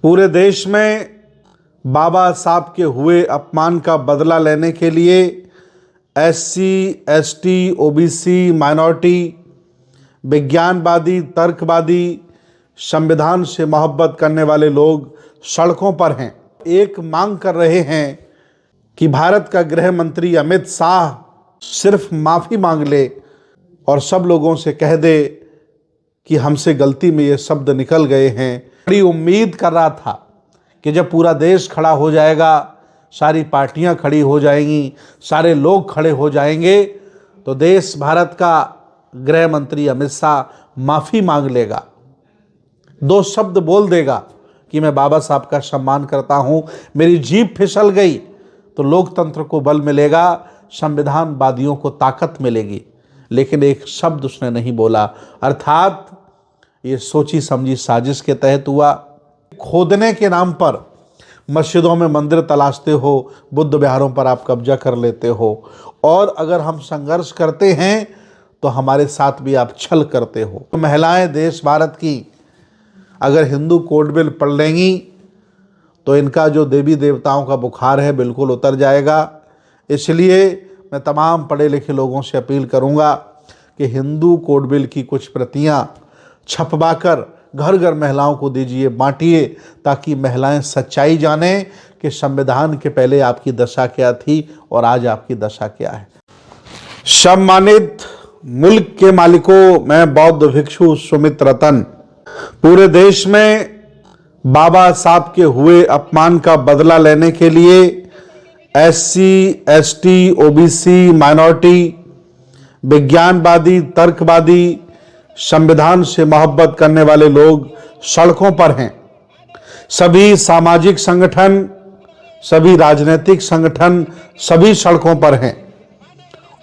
पूरे देश में बाबा साहब के हुए अपमान का बदला लेने के लिए SC, ST, OBC, माइनॉरिटी, विज्ञानवादी, तर्कवादी, संविधान से मोहब्बत करने वाले लोग सड़कों पर हैं। एक मांग कर रहे हैं कि भारत का गृह मंत्री अमित शाह सिर्फ माफ़ी मांग ले और सब लोगों से कह दे कि हमसे गलती में ये शब्द निकल गए हैं। बड़ी उम्मीद कर रहा था कि जब पूरा देश खड़ा हो जाएगा, सारी पार्टियां खड़ी हो जाएंगी, सारे लोग खड़े हो जाएंगे, तो देश भारत का गृह मंत्री अमित शाह माफ़ी मांग लेगा, दो शब्द बोल देगा कि मैं बाबा साहब का सम्मान करता हूं, मेरी जीभ फिसल गई तो लोकतंत्र को बल मिलेगा, संविधानवादियों को ताकत मिलेगी। लेकिन एक शब्द उसने नहीं बोला, अर्थात ये सोची समझी साजिश के तहत हुआ। खोदने के नाम पर मस्जिदों में मंदिर तलाशते हो, बुद्ध विहारों पर आप कब्जा कर लेते हो, और अगर हम संघर्ष करते हैं तो हमारे साथ भी आप छल करते हो। तो महिलाएं देश भारत की अगर हिंदू कोड बिल पढ़ लेंगी तो इनका जो देवी देवताओं का बुखार है बिल्कुल उतर जाएगा। इसलिए मैं तमाम पढ़े लिखे लोगों से अपील करूंगा कि हिंदू कोड बिल की कुछ प्रतियां छपवाकर घर घर महिलाओं को दीजिए, बांटिए, ताकि महिलाएं सच्चाई जानें कि संविधान के पहले आपकी दशा क्या थी और आज आपकी दशा क्या है। सम्मानित मुल्क के मालिकों, मैं बौद्ध भिक्षु सुमित रतन पूरे देश में बाबा साहब के हुए अपमान का बदला लेने के लिए SC, ST, OBC, माइनॉरिटी, विज्ञानवादी, तर्कवादी, संविधान से मोहब्बत करने वाले लोग सड़कों पर हैं। सभी सामाजिक संगठन, सभी राजनीतिक संगठन, सभी सड़कों पर हैं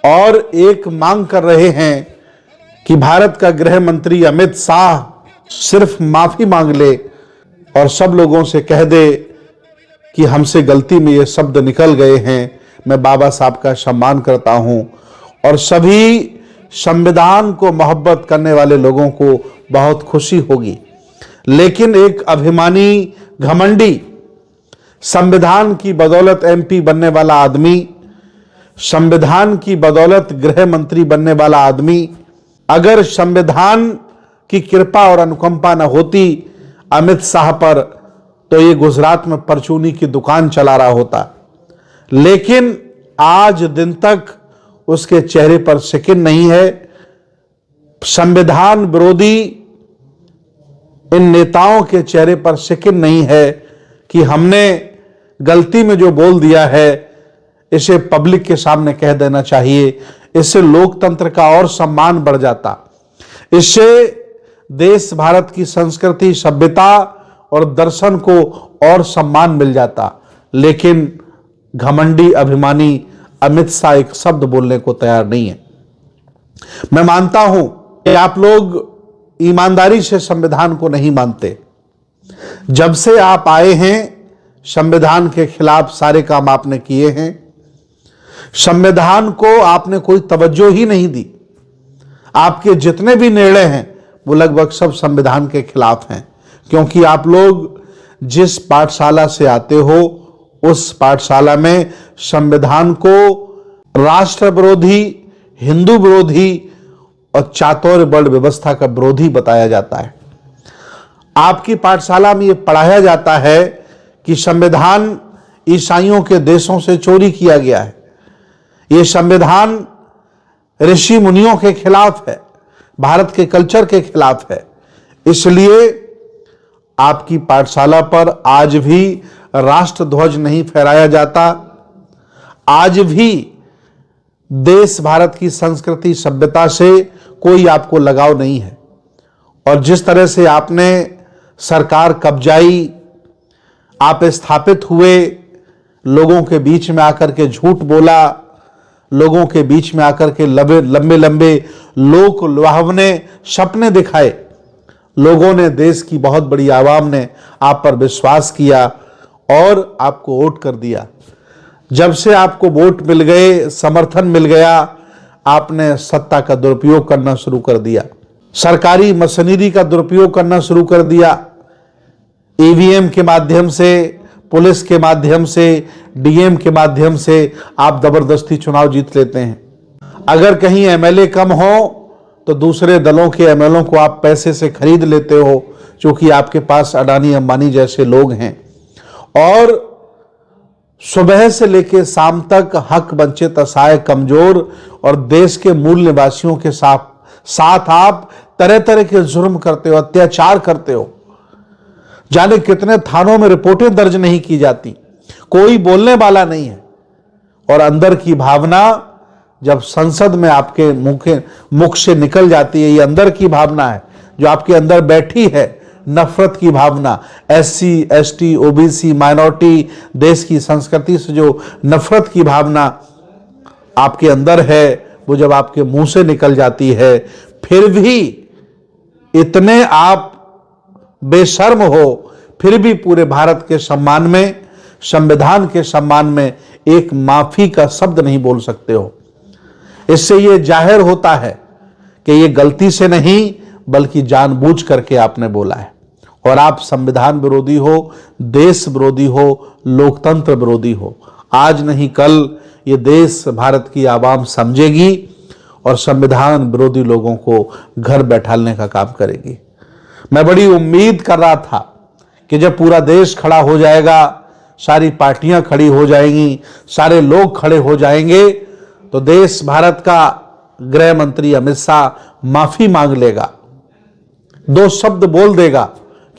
और एक मांग कर रहे हैं कि भारत का गृह मंत्री अमित शाह सिर्फ माफ़ी मांग ले और सब लोगों से कह दे कि हमसे गलती में ये शब्द निकल गए हैं, मैं बाबा साहब का सम्मान करता हूं, और सभी संविधान को मोहब्बत करने वाले लोगों को बहुत खुशी होगी। लेकिन एक अभिमानी, घमंडी, संविधान की बदौलत MP बनने वाला आदमी, संविधान की बदौलत गृह मंत्री बनने वाला आदमी, अगर संविधान की कृपा और अनुकंपा न होती अमित शाह पर, तो ये गुजरात में परचूनी की दुकान चला रहा होता। लेकिन आज दिन तक उसके चेहरे पर शिकन नहीं है। संविधान विरोधी इन नेताओं के चेहरे पर शिकन नहीं है कि हमने गलती में जो बोल दिया है इसे पब्लिक के सामने कह देना चाहिए। इससे लोकतंत्र का और सम्मान बढ़ जाता, इससे देश भारत की संस्कृति, सभ्यता और दर्शन को और सम्मान मिल जाता। लेकिन घमंडी, अभिमानी अमित शाह एक शब्द बोलने को तैयार नहीं है। मैं मानता हूं कि आप लोग ईमानदारी से संविधान को नहीं मानते। जब से आप आए हैं संविधान के खिलाफ सारे काम आपने किए हैं। संविधान को आपने कोई तवज्जो ही नहीं दी। आपके जितने भी निर्णय हैं वो लगभग सब संविधान के खिलाफ हैं, क्योंकि आप लोग जिस पाठशाला से आते हो उस पाठशाला में संविधान को राष्ट्र विरोधी, हिंदू विरोधी और चातुर्य वर्ण व्यवस्था का विरोधी बताया जाता है। आपकी पाठशाला में यह पढ़ाया जाता है कि संविधान ईसाइयों के देशों से चोरी किया गया है, यह संविधान ऋषि मुनियों के खिलाफ है, भारत के कल्चर के खिलाफ है। इसलिए आपकी पाठशाला पर आज भी राष्ट्र ध्वज नहीं फहराया जाता। आज भी देश भारत की संस्कृति, सभ्यता से कोई आपको लगाव नहीं है। और जिस तरह से आपने सरकार कब्जाई, आप स्थापित हुए, लोगों के बीच में आकर के झूठ बोला, लोगों के बीच में आकर के लंबे लंबे लोक लुभावने सपने दिखाए, लोगों ने, देश की बहुत बड़ी आवाम ने आप पर विश्वास किया और आपको वोट कर दिया। जब से आपको वोट मिल गए, समर्थन मिल गया, आपने सत्ता का दुरुपयोग करना शुरू कर दिया, सरकारी मशीनरी का दुरुपयोग करना शुरू कर दिया। ईवीएम के माध्यम से, पुलिस के माध्यम से, डीएम के माध्यम से आप जबरदस्ती चुनाव जीत लेते हैं। अगर कहीं एमएलए कम हो तो दूसरे दलों के एमएलए को आप पैसे से खरीद लेते हो, क्योंकि आपके पास अडानी अंबानी जैसे लोग हैं। और सुबह से लेकर शाम तक हक वंचित असहाय कमजोर और देश के मूल निवासियों के साथ आप तरह तरह के जुर्म करते हो, अत्याचार करते हो। जाने कितने थानों में रिपोर्टें दर्ज नहीं की जाती, कोई बोलने वाला नहीं है। और अंदर की भावना जब संसद में आपके मुख से निकल जाती है, ये अंदर की भावना है जो आपके अंदर बैठी है, नफरत की भावना। एससी, एसटी, ओबीसी, माइनॉरिटी, देश की संस्कृति से जो नफरत की भावना आपके अंदर है, वो जब आपके मुंह से निकल जाती है, फिर भी इतने आप बेशर्म हो, फिर भी पूरे भारत के सम्मान में, संविधान के सम्मान में एक माफी का शब्द नहीं बोल सकते हो। इससे ये जाहिर होता है कि ये गलती से नहीं बल्कि जानबूझ करके आपने बोला है। और आप संविधान विरोधी हो, देश विरोधी हो, लोकतंत्र विरोधी हो। आज नहीं कल ये देश, भारत की आवाम समझेगी और संविधान विरोधी लोगों को घर बैठाने का काम करेगी। मैं बड़ी उम्मीद कर रहा था कि जब पूरा देश खड़ा हो जाएगा, सारी पार्टियां खड़ी हो जाएंगी, सारे लोग खड़े हो जाएंगे, तो देश, भारत का गृह मंत्री अमित शाह माफी मांग लेगा, 2 शब्द बोल देगा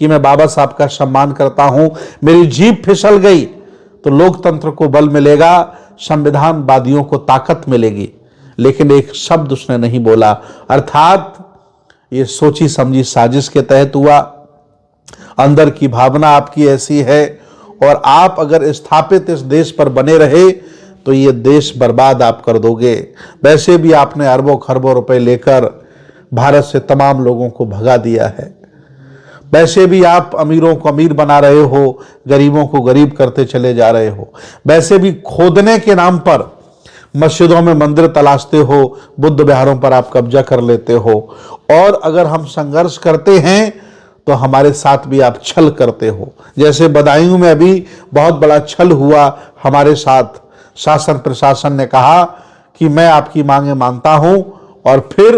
कि मैं बाबा साहब का सम्मान करता हूं, मेरी जीभ फिसल गई, तो लोकतंत्र को बल मिलेगा, संविधानवादियों को ताकत मिलेगी। लेकिन एक शब्द उसने नहीं बोला, अर्थात ये सोची समझी साजिश के तहत हुआ। अंदर की भावना आपकी ऐसी है, और आप अगर स्थापित इस देश पर बने रहे तो ये देश बर्बाद आप कर दोगे। वैसे भी आपने अरबों खरबों रुपए लेकर भारत से तमाम लोगों को भगा दिया है। वैसे भी आप अमीरों को अमीर बना रहे हो, गरीबों को गरीब करते चले जा रहे हो। वैसे भी खोदने के नाम पर मस्जिदों में मंदिर तलाशते हो, बुद्ध विहारों पर आप कब्जा कर लेते हो। और अगर हम संघर्ष करते हैं तो हमारे साथ भी आप छल करते हो। जैसे बदायूं में अभी बहुत बड़ा छल हुआ हमारे साथ। शासन प्रशासन ने कहा कि मैं आपकी मांगे मानता हूं, और फिर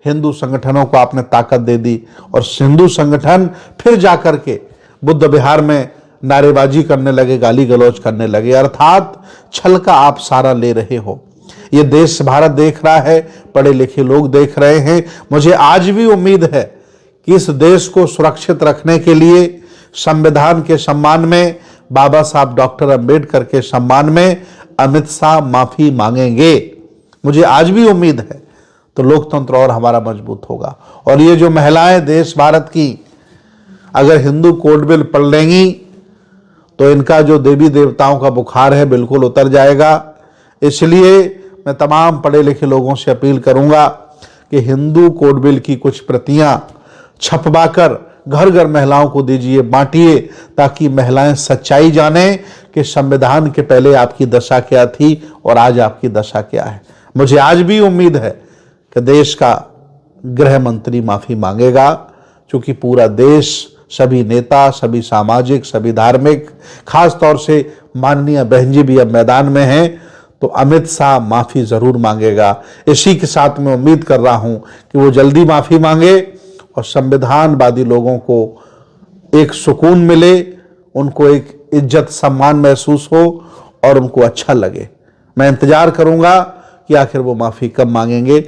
हिंदू संगठनों को आपने ताकत दे दी, और हिंदू संगठन फिर जाकर के बुद्ध विहार में नारेबाजी करने लगे, गाली गलौज करने लगे। अर्थात छल का आप सहारा ले रहे हो। ये देश, भारत देख रहा है, पढ़े लिखे लोग देख रहे हैं। मुझे आज भी उम्मीद है कि इस देश को सुरक्षित रखने के लिए संविधान के सम्मान में, बाबा साहब डॉक्टर अंबेडकर के सम्मान में अमित शाह माफी मांगेंगे। मुझे आज भी उम्मीद है। तो लोकतंत्र और हमारा मजबूत होगा। और ये जो महिलाएं देश भारत की अगर हिंदू कोड बिल पढ़ लेंगी तो इनका जो देवी देवताओं का बुखार है बिल्कुल उतर जाएगा। इसलिए मैं तमाम पढ़े लिखे लोगों से अपील करूंगा कि हिंदू कोड बिल की कुछ प्रतियां छपवाकर घर घर महिलाओं को दीजिए, बांटिए, ताकि महिलाएं सच्चाई जाने कि संविधान के पहले आपकी दशा क्या थी और आज आपकी दशा क्या है। मुझे आज भी उम्मीद है कि देश का गृह मंत्री माफी मांगेगा, क्योंकि पूरा देश, सभी नेता, सभी सामाजिक, सभी धार्मिक, खास तौर से माननीय बहन जी भी अब मैदान में हैं, तो अमित शाह माफी जरूर मांगेगा। इसी के साथ मैं उम्मीद कर रहा हूं कि वो जल्दी माफी मांगे और संविधानवादी लोगों को एक सुकून मिले, उनको एक इज्जत सम्मान महसूस हो और उनको अच्छा लगे। मैं इंतजार करूंगा कि आखिर वो माफी कब मांगेंगे,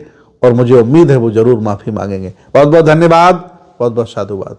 और मुझे उम्मीद है वो जरूर माफी मांगेंगे। बहुत बहुत धन्यवाद, बहुत बहुत साधुवाद।